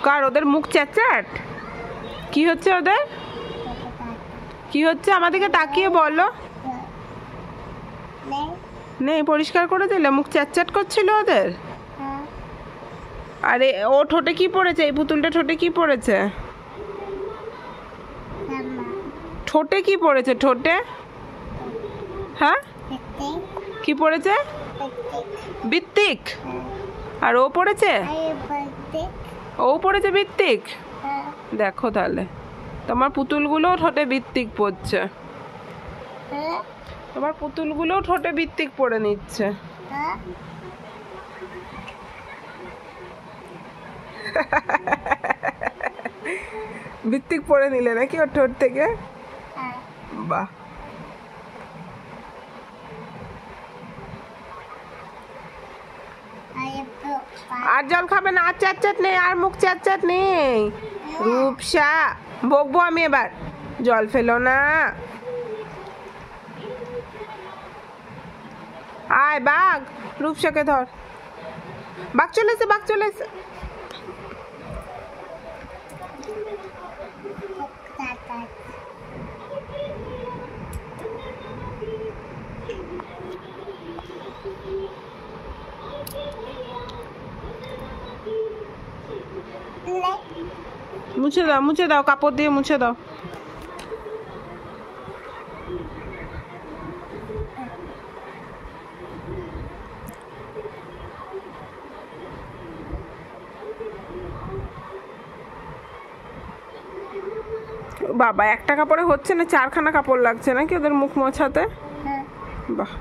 কার ওদের মুখ চ্যাটচ্যাট? কি হচ্ছে ওদের? কি হচ্ছে আমাদেরকে তাকিয়ে বলো। নেই, পরিষ্কার করে দিলে? মুখ চ্যাটচ্যাট করছিল ওদের? আরে ও ঠোঁটে কি পড়েছে? এই পুতুলটা ঠোঁটে কি পড়েছে? ঠোঁটে কি পড়েছে? ঠোঁটে হ্যাঁ কি পড়েছে? বৃত্তিক। আর ও পড়েছে? ও পড়েছে বৃত্তিক। দেখো তাহলে তোমার পুতুলগুলো ঠোঁটে বৃত্তিক পড়ছে। তোমার পুতুলগুলো ঠোঁটে বৃত্তিক পড়ে নিচ্ছে। বৃত্তিক পড়ে নিলে নাকি ওর ঠোঁট থেকে? বাহ। আর জল খাবে না? আর চ্যাটচ্যাট নেই, আর মুখ চ্যাটচ্যাট নেই। রূপসা বকবো আমি এবার। জল ফেলো না। আয় বাঘ, রূপসাকে ধর। বাঘ চলে এসে, বাঘ চলে এসে। মুছে দাও, মুছে দাও, কাপড় দিয়ে মুছে দাও। বাবা, একটা কাপড়ে হচ্ছে না, 4খানা কাপড় লাগছে নাকি ওদের মুখ মোছাতে? বাহ।